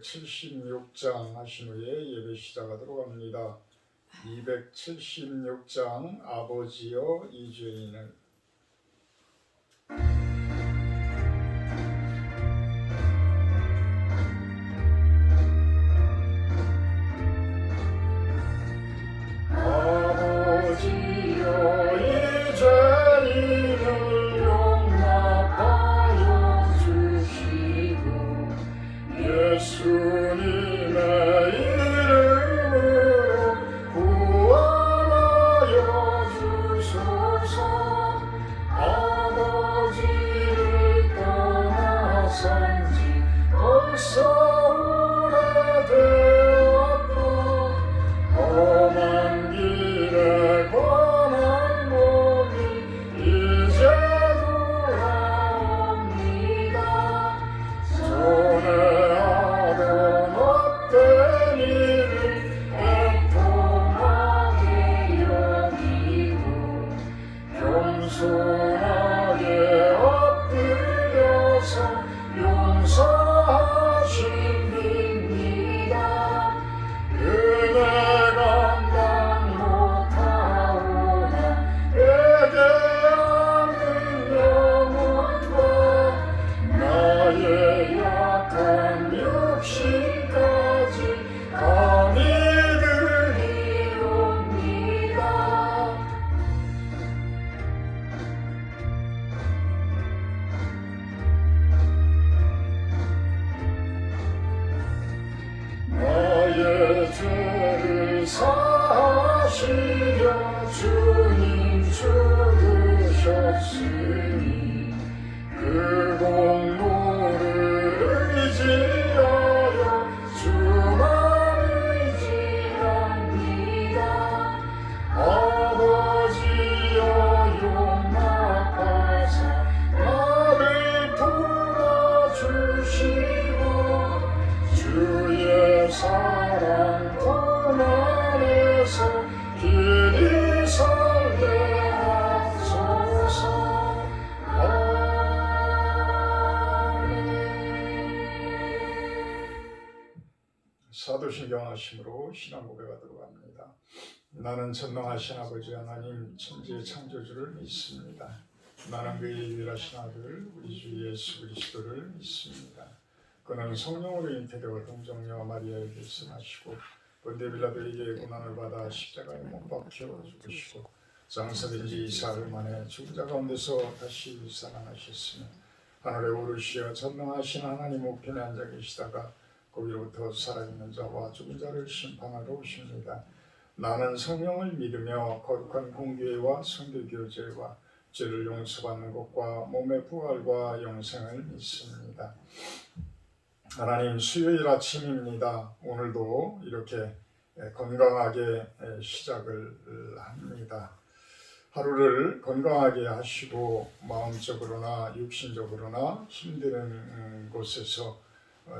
276장 하신 후에 예배 시작하도록 합니다. 276장 아버지여 이 죄인을 아버지여 이 죄인을 용납하여 주시고 예수님의 이름으로 구원하여 주소서. 아버지를 떠나선지 벌써 오래되었고 험한 길에 권한 몸이 이제 돌아옵니다. 손해하던 헛된 일을 애통하게 여기고 겸손하게 엎드려서 용서하십니다. 은혜 감당 못하오나 내게 하는 영혼과 나의 약한 육신까지 감히 드리옵니다. 나의 죄를 사하시려 주님 죽으셨으니 그 공로를 의지하여 주만 의지합니다. 아버지여 용납하사 나를 풀어주시고 주의 사랑 품 안에서 길이 살게 하소서. 사도신경 하심으로 신앙 고백하도록 합니다. 나는 전능하신 아버지 하나님 천지의 창조주를 믿습니다. 나는 그의 유일하신 아들 우리 주 예수 그리스도를 믿습니다. 그는 성령으로 잉태되어 동정녀 마리아의 결심하시고 본데 빌라도에게 고난을 받아 십자가에 못 박혀 죽으시고 장사된 지 4일 만에 죽은 자 가운데서 다시 살아나셨으며 하늘에 오르시어 전능하신 하나님 우편에 앉아 계시다가 거기로부터 살아있는 자와 죽은 자를 심판하러 오십니다. 나는 성령을 믿으며 거룩한 공교회와 성도교제와 죄를 용서받는 것과 몸의 부활과 영생을 믿습니다. 하나님, 수요일 아침입니다. 오늘도 이렇게 건강하게 시작을 합니다. 하루를 건강하게 하시고 마음적으로나 육신적으로나 힘든 곳에서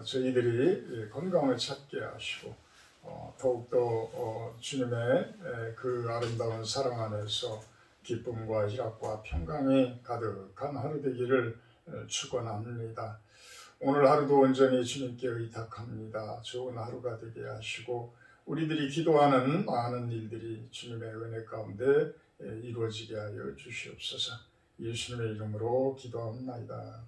저희들이 건강을 찾게 하시고 더욱더 주님의 그 아름다운 사랑 안에서 기쁨과 희락과 평강이 가득한 하루 되기를 축원합니다. 오늘 하루도 온전히 주님께 의탁합니다. 좋은 하루가 되게 하시고 우리들이 기도하는 많은 일들이 주님의 은혜 가운데 이루어지게 하여 주시옵소서. 예수님의 이름으로 기도합니다.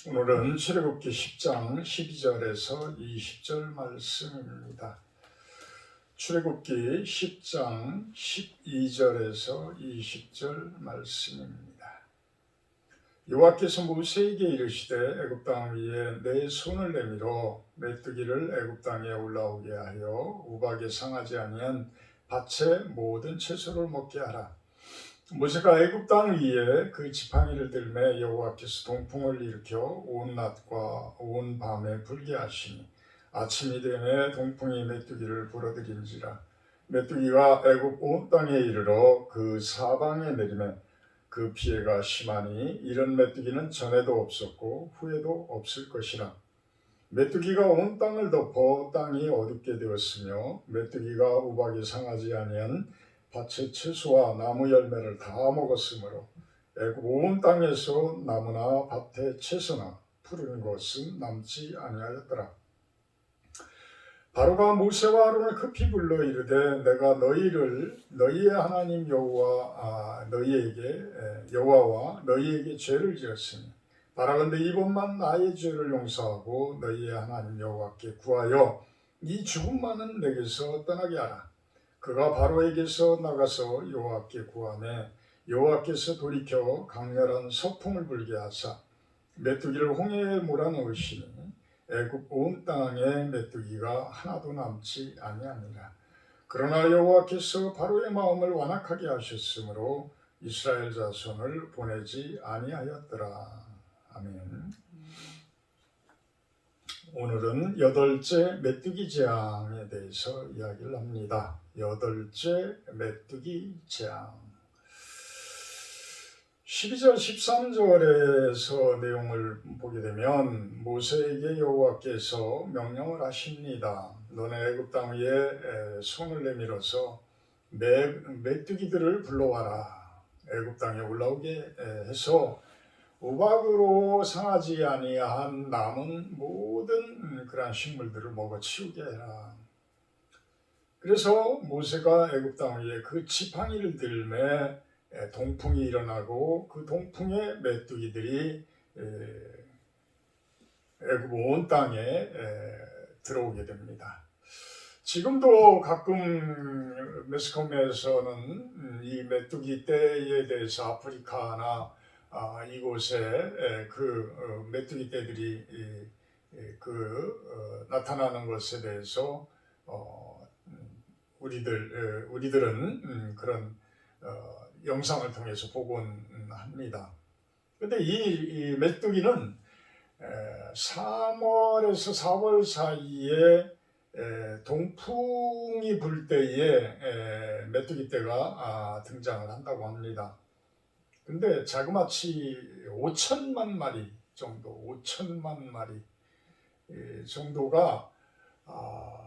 오늘은 출애굽기 10장 12절에서 20절 말씀입니다. 출애굽기 10장 12절에서 20절 말씀입니다. 여호와께서 모세에게 이르시되 애굽 땅 위에 내 손을 내밀어 메뚜기를 애굽 땅에 올라오게 하여 우박에 상하지 아니한 밭의 모든 채소를 먹게 하라. 모세가 애굽 땅 위에 그 지팡이를 들매 여호와께서 동풍을 일으켜 온 낮과 온 밤에 불게 하시니 아침이 되매 동풍이 메뚜기를 불어들인지라. 메뚜기가 애굽 온 땅에 이르러 그 사방에 내리매 그 피해가 심하니 이런 메뚜기는 전에도 없었고 후에도 없을 것이라. 메뚜기가 온 땅을 덮어 땅이 어둡게 되었으며 메뚜기가 우박이 상하지 아니한 밭의 채소와 나무 열매를 다 먹었으므로 애굽 온 땅에서 나무나 밭의 채소나 푸른 것은 남지 아니하였더라. 바로가 모세와 아론을 급히 불러 이르되 내가 너희의 하나님 여호와와 너희에게 죄를 지었으니 바라건대 이번만 나의 죄를 용서하고 너희의 하나님 여호와께 구하여 이 죽음만은 내게서 떠나게 하라. 그가 바로에게서 나가서 여호와께 구하매 여호와께서 돌이켜 강렬한 서풍을 불게 하사 메뚜기를 홍해에 몰아넣으시니 애굽 온 땅에 메뚜기가 하나도 남지 아니하니라. 그러나 여호와께서 바로의 마음을 완악하게 하셨으므로 이스라엘 자손을 보내지 아니하였더라. 아멘. 오늘은 8째 메뚜기 재앙에 대해서 이야기를 합니다. 8째 메뚜기 재앙. 12절 13절에서 내용을 보게 되면 모세에게 여호와께서 명령을 하십니다. 너네 애굽 땅 위에 손을 내밀어서 메뚜기들을 불러와라. 애굽 땅에 올라오게 해서 우박으로 상하지 아니한 남은 모든 그러한 식물들을 먹어치우게 해라. 그래서 모세가 애굽 땅 위에 그 지팡이를 들매 동풍이 일어나고 그 동풍에 메뚜기들이 애굽 온 땅에 들어오게 됩니다. 지금도 가끔 매스컴에서는 이 메뚜기 떼에 대해서 아프리카나 이곳에 그 메뚜기 떼들이 나타나는 것에 대해서 우리들은 그런 영상을 통해서 보곤 합니다. 그런데 이 메뚜기는 3월에서 4월 사이에 동풍이 불 때에 메뚜기 떼가 등장을 한다고 합니다. 근데 자그마치 5천만 마리 정도, 5천만 마리 정도가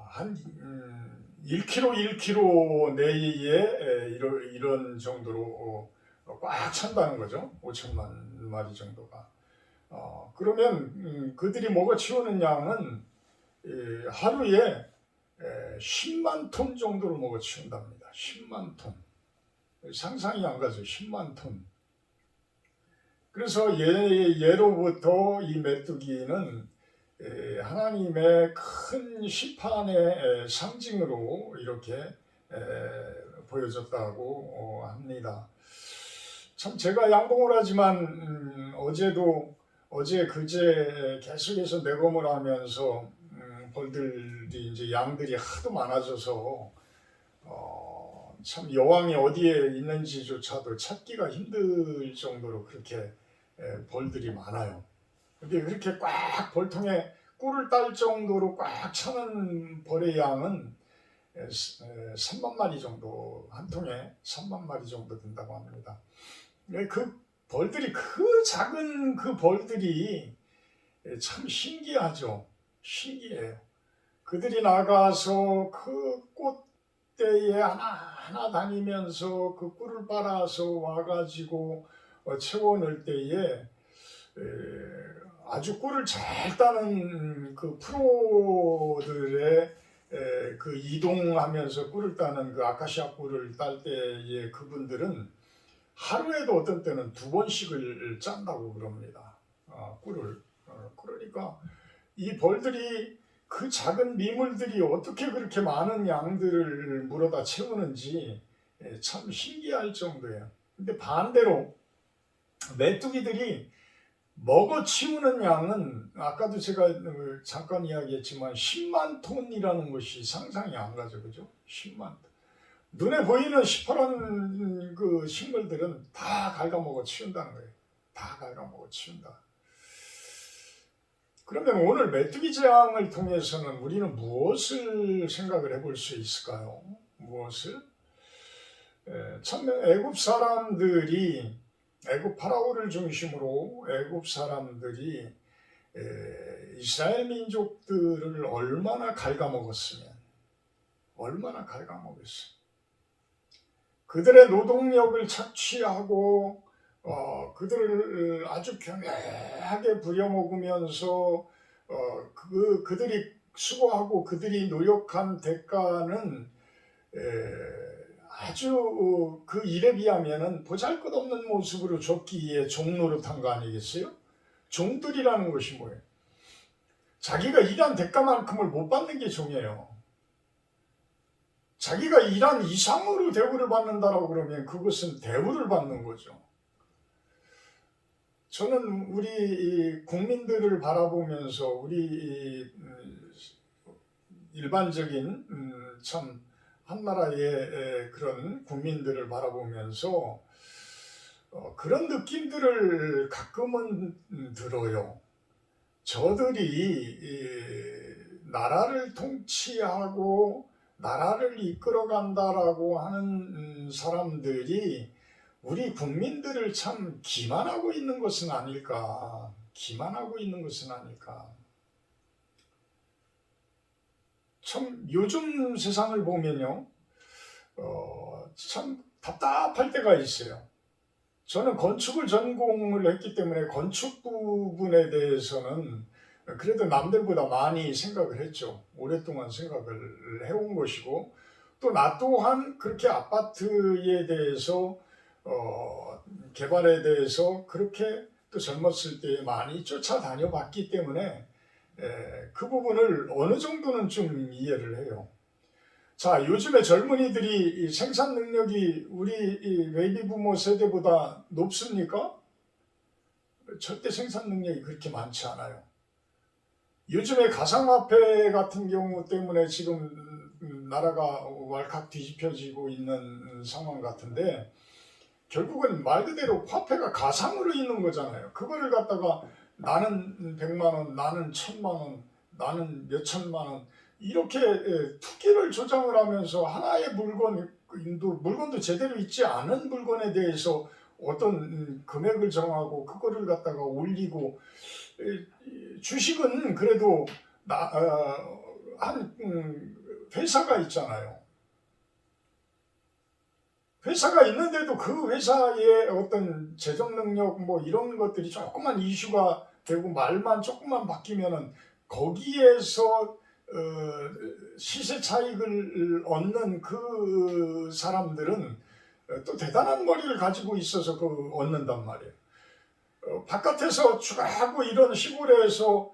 한 1km 내에 이런 정도로 꽉 찬다는 거죠. 5천만 마리 정도가. 그러면 그들이 먹어치우는 양은 하루에 10만 톤 정도를 먹어치운답니다. 10만 톤. 상상이 안 가죠. 10만 톤. 그래서 예로부터 이 메뚜기는 하나님의 큰 심판의 상징으로 이렇게 보여졌다고 합니다. 참 제가 양봉을 하지만 어제 그제 계속해서 내검을 하면서 벌들이 이제 양들이 하도 많아져서 참 여왕이 어디에 있는지조차도 찾기가 힘들 정도로 그렇게 벌들이 많아요. 근데 그렇게 꽉 벌통에 꿀을 딸 정도로 꽉 차는 벌의 양은 3만 마리 정도, 한 통에 3만 마리 정도 된다고 합니다. 그 벌들이, 그 작은 그 벌들이 참 신기하죠. 신기해요. 그들이 나가서 그 꽃대에 하나하나 다니면서 그 꿀을 빨아서 와가지고 채워 넣을 때에 아주 꿀을 잘 따는 그 프로들의 그 이동하면서 꿀을 따는 그 아카시아 꿀을 딸 때에 그분들은 하루에도 어떤 때는 2번씩을 짠다고 그럽니다. 꿀을. 그러니까 이 벌들이, 그 작은 미물들이 어떻게 그렇게 많은 양들을 물어다 채우는지 참 신기할 정도예요. 근데 반대로 메뚜기들이 먹어치우는 양은 아까도 제가 잠깐 이야기했지만 10만 톤이라는 것이 상상이 안 가죠. 그죠? 10만 톤. 눈에 보이는 시퍼런 그 식물들은 다 갉아먹어 치운다는 거예요. 다 갉아먹어 치운다. 그러면 오늘 메뚜기 재앙을 통해서는 우리는 무엇을 생각을 해볼 수 있을까요? 무엇을? 참 애굽 사람들이, 애굽 파라오를 중심으로 애굽 사람들이 이스라엘 민족들을 얼마나 갉아먹었으면, 얼마나 갉아먹었으면, 그들의 노동력을 착취하고 그들을 아주 경외하게 부려먹으면서 그들이 수고하고 그들이 노력한 대가는 아주 그 일에 비하면은 보잘것없는 모습으로 줬기에 종 노릇한 거 아니겠어요? 종들이라는 것이 뭐예요? 자기가 일한 대가만큼을 못 받는 게 종이에요. 자기가 일한 이상으로 대우를 받는다라고 그러면 그것은 대우를 받는 거죠. 저는 우리 국민들을 바라보면서 우리 일반적인 참 한나라의 그런 국민들을 바라보면서 그런 느낌들을 가끔은 들어요. 저들이 나라를 통치하고 나라를 이끌어간다라고 하는 사람들이 우리 국민들을 참 기만하고 있는 것은 아닐까. 기만하고 있는 것은 아닐까. 참 요즘 세상을 보면요. 참 답답할 때가 있어요. 저는 건축을 전공을 했기 때문에 건축 부분에 대해서는 그래도 남들보다 많이 생각을 했죠. 오랫동안 생각을 해온 것이고 또 나 또한 그렇게 아파트에 대해서 개발에 대해서 그렇게 또 젊었을 때 많이 쫓아다녀 봤기 때문에 그 부분을 어느 정도는 좀 이해를 해요. 자, 요즘에 젊은이들이 생산 능력이 우리 베이비 부모 세대보다 높습니까? 절대 생산 능력이 그렇게 많지 않아요. 요즘에 가상화폐 같은 경우 때문에 지금 나라가 왈칵 뒤집혀지고 있는 상황 같은데 결국은 말 그대로 화폐가 가상으로 있는 거잖아요. 그거를 갖다가 나는 100만 원, 나는 1000만 원, 나는 몇천만 원 이렇게 투기를 조장을 하면서 하나의 물건도 제대로 있지 않은 물건에 대해서 어떤 금액을 정하고 그거를 갖다가 올리고 주식은 그래도 한 회사가 있잖아요. 회사가 있는데도 그 회사의 어떤 재정 능력 뭐 이런 것들이 조금만 이슈가 되고 말만 조금만 바뀌면은 거기에서 시세 차익을 얻는 그 사람들은 또 대단한 머리를 가지고 있어서 그 얻는단 말이에요. 바깥에서 추가하고 이런 시골에서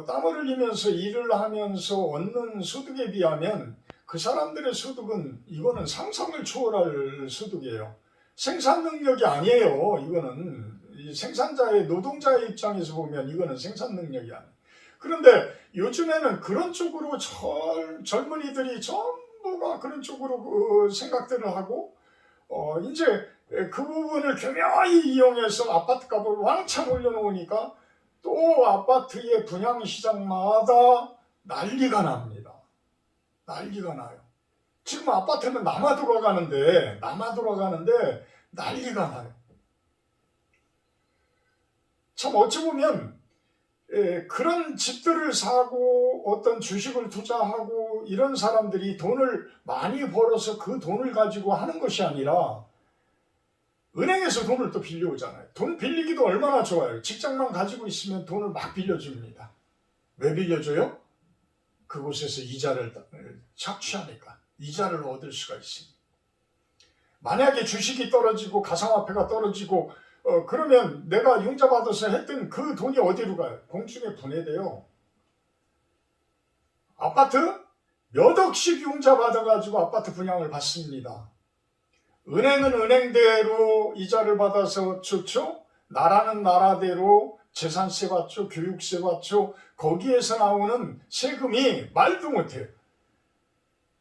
땀을 흘리면서 일을 하면서 얻는 소득에 비하면 그 사람들의 소득은 이거는 상상을 초월할 소득이에요. 생산 능력이 아니에요. 이거는 이 생산자의 노동자의 입장에서 보면 이거는 생산 능력이 아니에요. 그런데 요즘에는 그런 쪽으로 젊은이들이 전부가 그런 쪽으로 생각들을 하고 이제 그 부분을 교묘히 이용해서 아파트 값을 왕창 올려놓으니까 또 아파트의 분양시장마다 난리가 납니다. 난리가 나요. 지금 아파트는 남아 돌아가는데 난리가 나요. 참 어찌 보면 그런 집들을 사고 어떤 주식을 투자하고 이런 사람들이 돈을 많이 벌어서 그 돈을 가지고 하는 것이 아니라 은행에서 돈을 또 빌려오잖아요. 돈 빌리기도 얼마나 좋아요. 직장만 가지고 있으면 돈을 막 빌려줍니다. 왜 빌려줘요? 그곳에서 이자를 착취하니까. 이자를 얻을 수가 있습니다. 만약에 주식이 떨어지고 가상화폐가 떨어지고 그러면 내가 융자받아서 했던 그 돈이 어디로 가요? 공중에 분해돼요. 아파트 몇 억씩 융자받아가지고 아파트 분양을 받습니다. 은행은 은행대로 이자를 받아서 좋죠. 나라는 나라대로 재산세 받죠. 교육세 받죠. 거기에서 나오는 세금이 말도 못해요.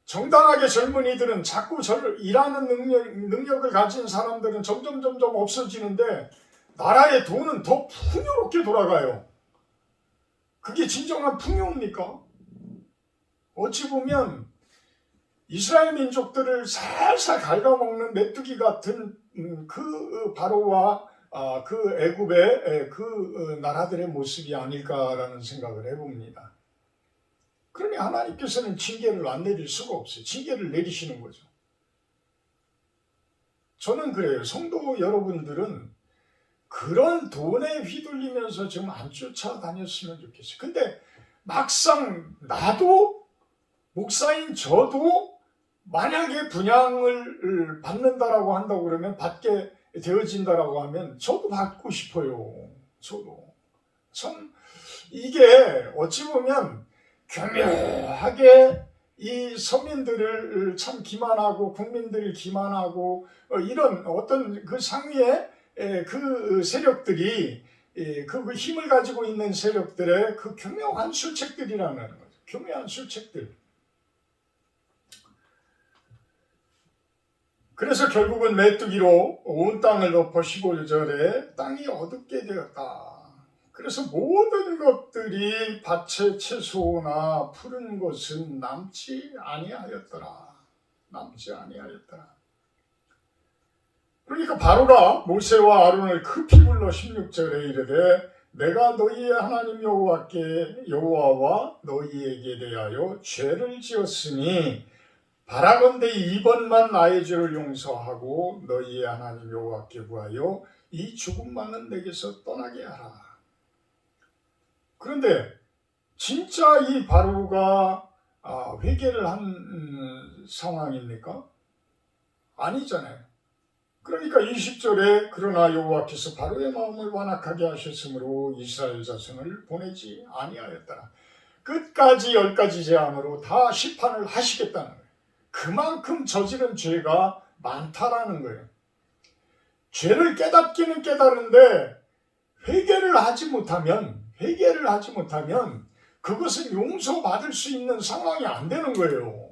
정당하게 젊은이들은 자꾸 일하는 능력을 가진 사람들은 점점 없어지는데 나라의 돈은 더 풍요롭게 돌아가요. 그게 진정한 풍요입니까? 어찌 보면 이스라엘 민족들을 살살 갉아먹는 메뚜기 같은 그 바로와 그 애굽의 그 나라들의 모습이 아닐까라는 생각을 해봅니다. 그러니 하나님께서는 징계를 안 내릴 수가 없어요. 징계를 내리시는 거죠. 저는 그래요. 성도 여러분들은 그런 돈에 휘둘리면서 좀 안 쫓아다녔으면 좋겠어요. 근데 막상 나도 목사인 저도 만약에 분양을 받는다라고 한다고 그러면 받게 되어진다라고 하면 저도 받고 싶어요. 저도. 참 이게 어찌 보면 교묘하게 이 서민들을 참 기만하고 국민들을 기만하고 이런 어떤 그 상위의 그 세력들이 그 힘을 가지고 있는 세력들의 그 교묘한 술책들이라는 거죠. 교묘한 술책들. 그래서 결국은 메뚜기로 온 땅을 덮어 15절에 땅이 어둡게 되었다. 그래서 모든 것들이 밭의 채소나 푸른 것은 남지 아니하였더라. 남지 아니하였더라. 그러니까 바로가 모세와 아론을 급히 불러 16절에 이르되 내가 너희의 하나님 여호와와 너희에게 대하여 죄를 지었으니 바라건대 이번만 나의 죄를 용서하고 너희의 하나님 여호와께 구하여 이 죽음만은 내게서 떠나게 하라. 그런데 진짜 이 바로가 회개를 한 상황입니까? 아니잖아요. 그러니까 20절에 그러나 여호와께서 바로의 마음을 완악하게 하셨으므로 이스라엘 자손을 보내지 아니하였더라. 끝까지 10가지 재앙으로 다 심판을 하시겠다는 거예요. 그만큼 저지른 죄가 많다라는 거예요. 죄를 깨닫기는 깨달은데 회개를 하지 못하면 그것은 용서받을 수 있는 상황이 안 되는 거예요.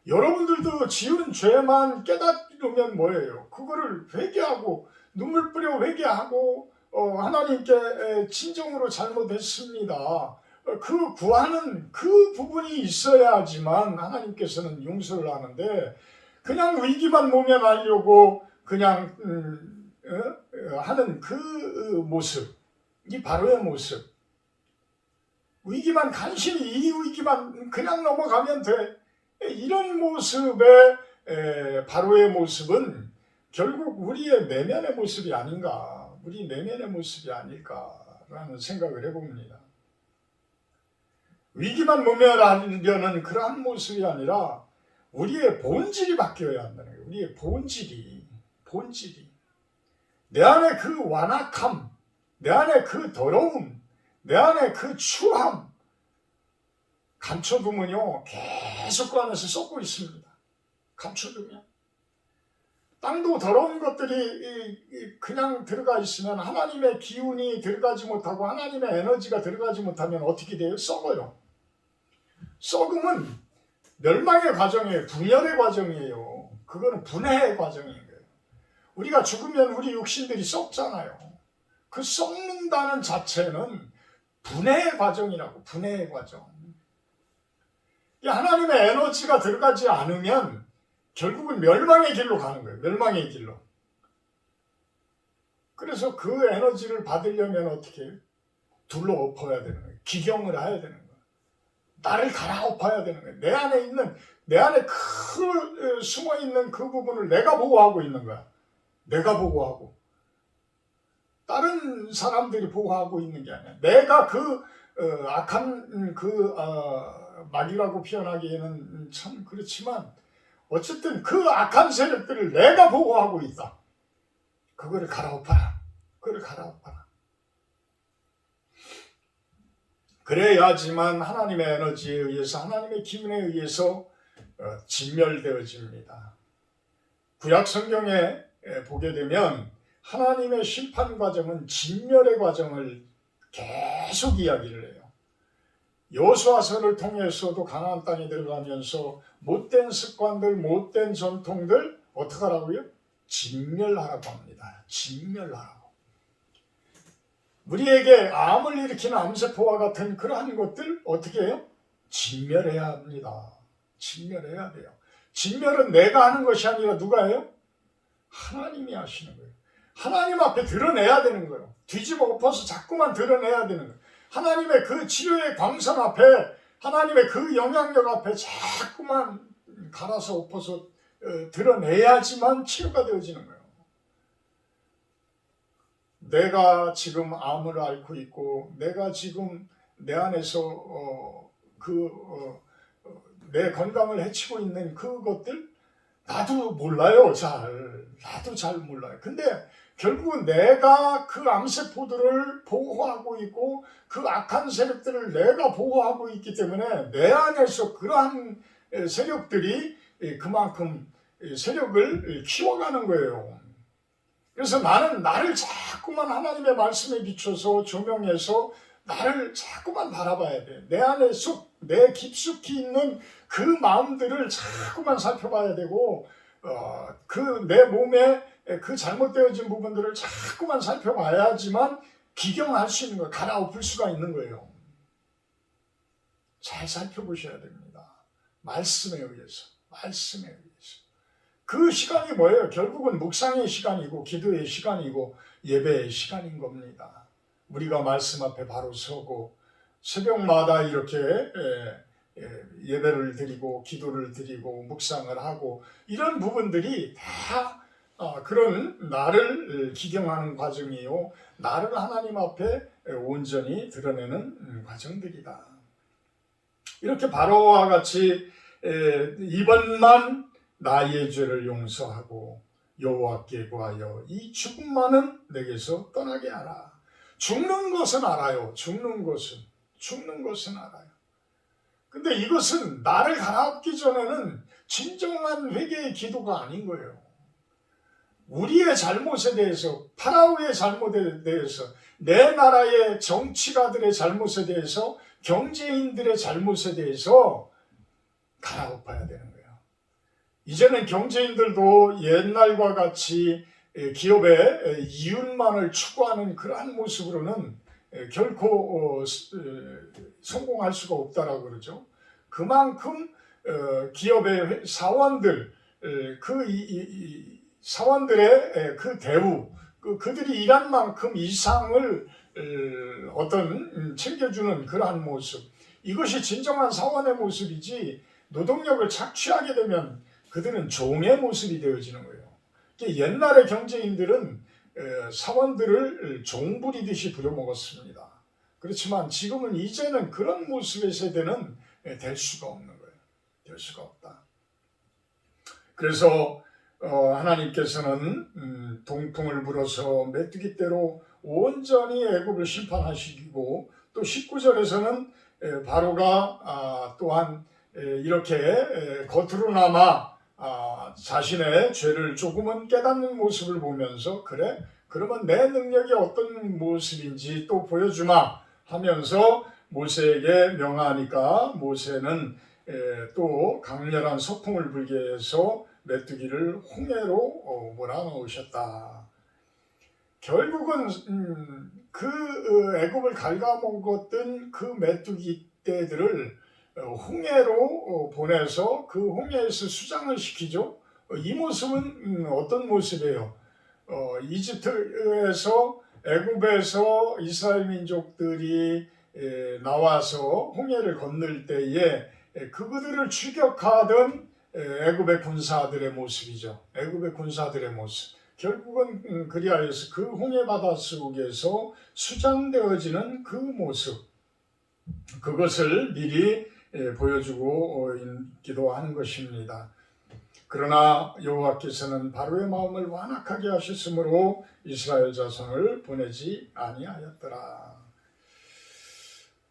여러분들도 지은 죄만 깨닫으면 뭐예요? 그거를 회개하고 눈물 뿌려 회개하고 하나님께 진정으로 잘못했습니다. 그 구하는 그 부분이 있어야지만 하나님께서는 용서를 하는데 그냥 위기만 모면하려고 그냥 하는 그 모습, 이 바로의 모습. 위기만 간신히 이 위기만 그냥 넘어가면 돼. 이런 모습의 바로의 모습은 결국 우리의 내면의 모습이 아닌가, 우리 내면의 모습이 아닐까라는 생각을 해봅니다. 위기만 모면하려는 그러한 모습이 아니라 우리의 본질이 바뀌어야 한다는 거예요. 우리의 본질이. 내 안에 그 완악함, 내 안에 그 더러움, 내 안에 그 추함, 감춰두면요 계속 그 안에서 썩고 있습니다. 감춰두면 땅도 더러운 것들이 그냥 들어가 있으면 하나님의 기운이 들어가지 못하고 하나님의 에너지가 들어가지 못하면 어떻게 돼요? 썩어요. 썩음은 멸망의 과정이에요. 분열의 과정이에요. 그거는 분해의 과정인 거예요. 우리가 죽으면 우리 육신들이 썩잖아요. 그 썩는다는 자체는 분해의 과정이라고. 분해의 과정. 하나님의 에너지가 들어가지 않으면 결국은 멸망의 길로 가는 거예요. 멸망의 길로. 그래서 그 에너지를 받으려면 어떻게 해요? 둘러 엎어야 되는 거예요. 기경을 해야 되는 거예요. 나를 갈아엎어야 되는 거예요. 내 안에 그 숨어있는 그 부분을 내가 보호하고 있는 거야. 내가 보호하고. 다른 사람들이 보호하고 있는 게 아니야. 내가 그 악한 마귀라고 표현하기에는 참 그렇지만 어쨌든 그 악한 세력들을 내가 보호하고 있다. 그거를 갈아엎어라. 그래야지만 하나님의 에너지에 의해서 하나님의 기운에 의해서 진멸되어집니다. 구약 성경에 보게 되면 하나님의 심판 과정은 진멸의 과정을 계속 이야기를 해요. 여호수아서를 통해서도 가나안 땅에 들어가면서 못된 습관들, 못된 전통들 어떻게 하라고요? 진멸하라고 합니다. 진멸하라고. 우리에게 암을 일으키는 암세포와 같은 그러한 것들 어떻게 해요? 진멸해야 합니다. 진멸해야 돼요. 진멸은 내가 하는 것이 아니라 누가 해요? 하나님이 하시는 거예요. 하나님 앞에 드러내야 되는 거예요. 뒤집어 엎어서 자꾸만 드러내야 되는 거예요. 하나님의 그 치료의 광선 앞에, 하나님의 그 영향력 앞에 자꾸만 갈아서 엎어서 드러내야지만 치료가 되어지는 거예요. 내가 지금 암을 앓고 있고 내가 지금 내 안에서 내 건강을 해치고 있는 그것들 나도 몰라요. 나도 잘 몰라요. 근데 결국은 내가 그 암세포들을 보호하고 있고 그 악한 세력들을 내가 보호하고 있기 때문에 내 안에서 그러한 세력들이 그만큼 세력을 키워가는 거예요. 그래서 나는 나를 자꾸만 하나님의 말씀에 비춰서 조명해서 나를 자꾸만 바라봐야 돼. 내 안에 내 깊숙이 있는 그 마음들을 자꾸만 살펴봐야 되고 그 내 몸에 그 잘못되어진 부분들을 자꾸만 살펴봐야지만 기경할 수 있는 거예요. 갈아엎을 수가 있는 거예요. 잘 살펴보셔야 됩니다. 말씀에 의해서. 그 시간이 뭐예요? 결국은 묵상의 시간이고 기도의 시간이고 예배의 시간인 겁니다. 우리가 말씀 앞에 바로 서고 새벽마다 이렇게 예배를 드리고 기도를 드리고 묵상을 하고 이런 부분들이 다 그런 나를 기경하는 과정이요. 나를 하나님 앞에 온전히 드러내는 과정들이다. 이렇게 바로와 같이 이번만 나의 죄를 용서하고 여호와께 구하여 이 죽음만은 내게서 떠나게 하라. 죽는 것은 알아요. 죽는 것은 알아요. 근데 이것은 나를 갈아엎기 전에는 진정한 회개의 기도가 아닌 거예요. 우리의 잘못에 대해서, 파라오의 잘못에 대해서, 내 나라의 정치가들의 잘못에 대해서, 경제인들의 잘못에 대해서 갈아엎어야 되는 거예요. 이제는 경제인들도 옛날과 같이 기업의 이윤만을 추구하는 그러한 모습으로는 결코 성공할 수가 없다라고 그러죠. 그만큼 기업의 사원들, 사원들의 그 대우, 그들이 일한 만큼 이상을 챙겨주는 그러한 모습, 이것이 진정한 사원의 모습이지 노동력을 착취하게 되면 그들은 종의 모습이 되어지는 거예요. 옛날의 경제인들은 사원들을 종 부리듯이 부려먹었습니다. 그렇지만 지금은 이제는 그런 모습의 세대는 될 수가 없는 거예요. 될 수가 없다. 그래서 하나님께서는 동풍을 불어서 메뚜기 떼로 온전히 애굽을 심판하시고 또 19절에서는 바로가 또한 이렇게 겉으로나마 자신의 죄를 조금은 깨닫는 모습을 보면서 그래? 그러면 내 능력이 어떤 모습인지 또 보여주마 하면서 모세에게 명하니까 모세는 또 강렬한 서풍을 불게 해서 메뚜기를 홍해로 몰아넣으셨다. 결국은 그 애굽을 갉아먹었던 그 메뚜기 떼들을 홍해로 보내서 그 홍해에서 수장을 시키죠. 이 모습은 어떤 모습이에요? 이집트에서 애굽에서 이스라엘 민족들이 나와서 홍해를 건널 때에 그들을 추격하던 애굽의 군사들의 모습이죠. 애굽의 군사들의 모습. 결국은 그리하여서 그 홍해 바다 속에서 수장되어지는 그 모습, 그것을 미리 보여주고 있기도 하는 것입니다. 그러나 여호와께서는 바로의 마음을 완악하게 하셨으므로 이스라엘 자손을 보내지 아니하였더라.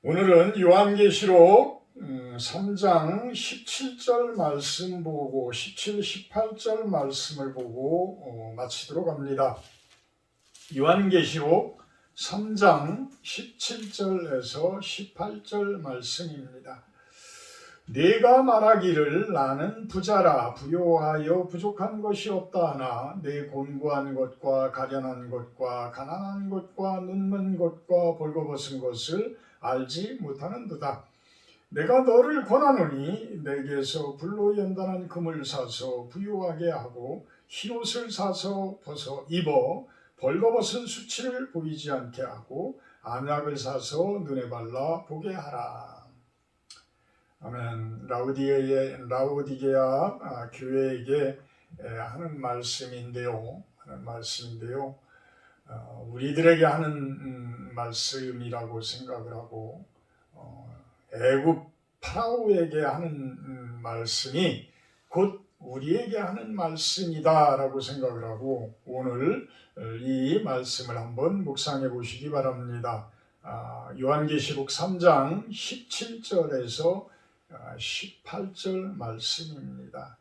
오늘은 요한계시록 3장 17절 말씀 보고 17, 18절 말씀을 보고 마치도록 합니다. 요한계시록 3장 17절에서 18절 말씀입니다. 네가 말하기를 나는 부자라 부요하여 부족한 것이 없다 하나 내 곤고한 것과 가련한 것과 가난한 것과 눈먼 것과 벌거벗은 것을 알지 못하는도다. 내가 너를 권하노니 내게서 불로 연단한 금을 사서 부요하게 하고 흰옷을 사서 벗어 입어 벌거벗은 수치를 보이지 않게 하고 안약을 사서 눈에 발라 보게 하라. 아멘. 라오디게아 교회에게 하는 말씀인데요. 우리들에게 하는 말씀이라고 생각을 하고 애굽 파라오에게 하는 말씀이 곧 우리에게 하는 말씀이다라고 생각을 하고 오늘 이 말씀을 한번 묵상해 보시기 바랍니다. 요한계시록 3장 17절에서 18절 말씀입니다.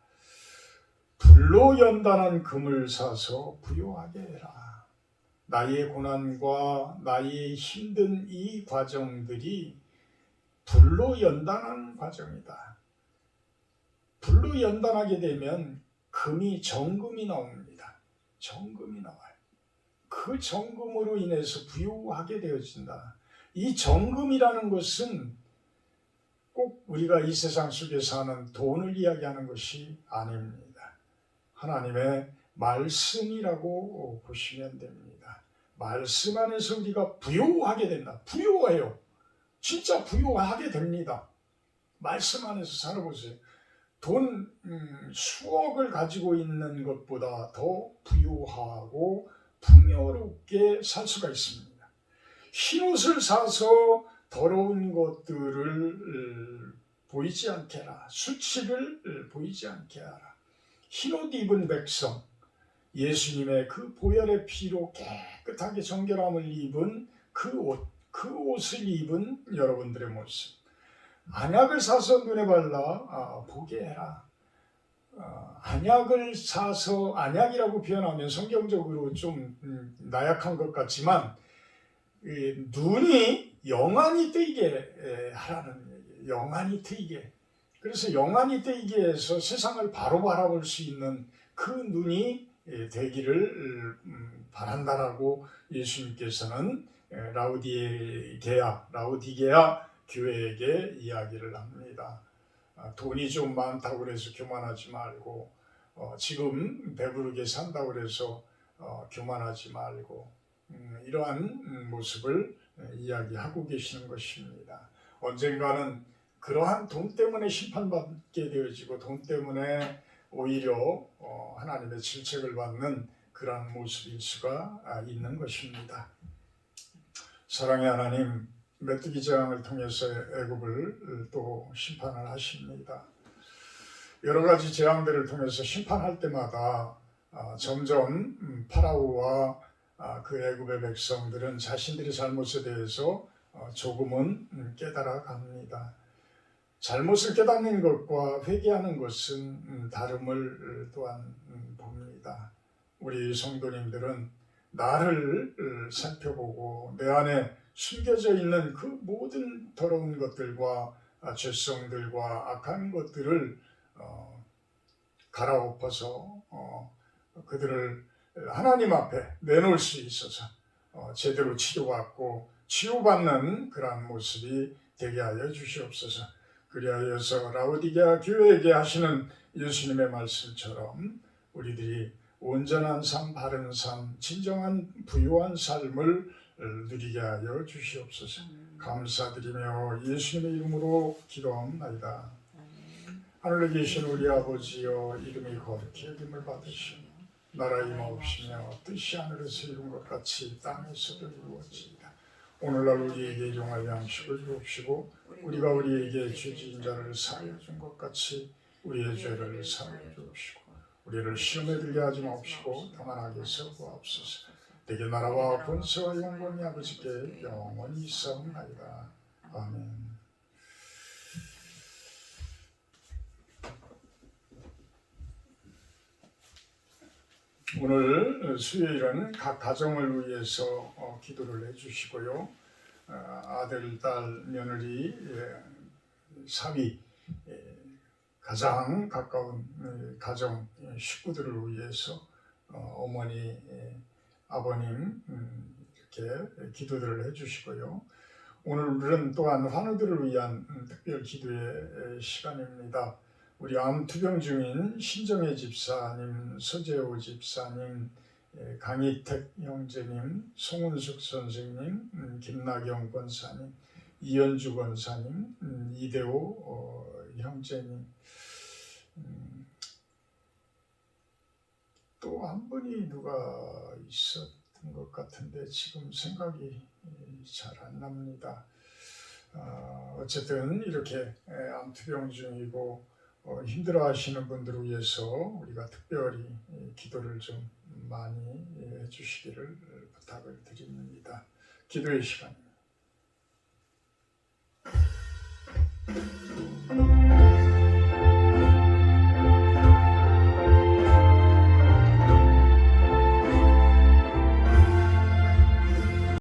불로 연단한 금을 사서 부요하게 해라. 나의 고난과 나의 힘든 이 과정들이 불로 연단하는 과정이다. 불로 연단하게 되면 금이 정금이 나옵니다. 정금이 나와요. 그 정금으로 인해서 부유하게 되어진다. 이 정금이라는 것은 꼭 우리가 이 세상 속에서 하는 돈을 이야기하는 것이 아닙니다. 하나님의 말씀이라고 보시면 됩니다. 말씀 안에서 우리가 부유하게 된다. 부유해요. 진짜 부유하게 됩니다. 말씀 안에서 살아보세요. 돈 수억을 가지고 있는 것보다 더 부유하고 풍요롭게 살 수가 있습니다. 흰옷을 사서 더러운 것들을 보이지 않게 하라. 수치를 보이지 않게 하라. 흰옷 입은 백성, 예수님의 그 보혈의 피로 깨끗하게 정결함을 입은 그 옷을 입은 여러분들의 모습. 안약을 사서 눈에 발라 보게 해라. 안약을 사서, 안약이라고 표현하면 성경적으로 좀 나약한 것 같지만 눈이 영안이 뜨이게 하라는 얘기예요. 영안이 뜨이게. 그래서 영안이 뜨이게 해서 세상을 바로 바라볼 수 있는 그 눈이 되기를 바란다라고 예수님께서는 라우디게아 교회에게 이야기를 합니다. 돈이 좀 많다고 해서 교만하지 말고 지금 배부르게 산다고 해서 교만하지 말고 이러한 모습을 이야기하고 계시는 것입니다. 언젠가는 그러한 돈 때문에 심판받게 되어지고 돈 때문에 오히려 하나님의 질책을 받는 그러한 모습일 수가 있는 것입니다. 사랑의 하나님, 메뚜기 재앙을 통해서 애굽을 또 심판을 하십니다. 여러 가지 재앙들을 통해서 심판할 때마다 점점 파라오와 그 애굽의 백성들은 자신들의 잘못에 대해서 조금은 깨달아갑니다. 잘못을 깨닫는 것과 회개하는 것은 다름을 또한 봅니다. 우리 성도님들은 나를 살펴보고 내 안에 숨겨져 있는 그 모든 더러운 것들과 죄성들과 악한 것들을 갈아엎어서 그들을 하나님 앞에 내놓을 수 있어서 제대로 치료받고 치유받는 그러한 모습이 되게 하여 주시옵소서. 그리하여서 라우디게아 교회에게 하시는 예수님의 말씀처럼 우리들이 온전한 삶, 바른 삶, 진정한 부유한 삶을 누리게 하여 주시옵소서. 감사드리며 예수님의 이름으로 기도합나이다. 하늘에 계신 우리 아버지여, 이름이 거룩히 여김을 받으시며 나라 임하옵시며 뜻이 하늘에서 이룬 것 같이 땅에서도 이루어지이다. 오늘날 우리에게 일용할 양식을 주옵시고 우리가 우리에게 죄 지은 자를 사하여 준 것 같이 우리의 죄를 사하여 주옵시고 우리를 시험에 들게 하지 마옵시고 다만 악에서 구하옵소서. 내게 나라와 권세와 영광이 아버지께 영원히 있사옵나이다. 아멘. 오늘 수요일은 각 가정을 위해서 기도를 해주시고요. 아들, 딸, 며느리, 사위, 가장 가까운 가정 식구들을 위해서 어머니, 아버님 이렇게 기도들을 해주시고요. 오늘은 또한 환우들을 위한 특별 기도의 시간입니다. 우리 암 투병 중인 신정혜 집사님, 서재호 집사님, 강희택 형제님, 송은숙 선생님, 김나경 권사님, 이현주 권사님, 이대호 형제님, 또 한 분이 누가 있었던 했던 것 같은데 지금 생각이 잘 안 납니다. 어쨌든 이렇게 암투병 중이고 힘들어하시는 분들을 위해서 우리가 특별히 기도를 좀 많이 해주시기를 부탁을 드립니다. 기도의 시간입니다.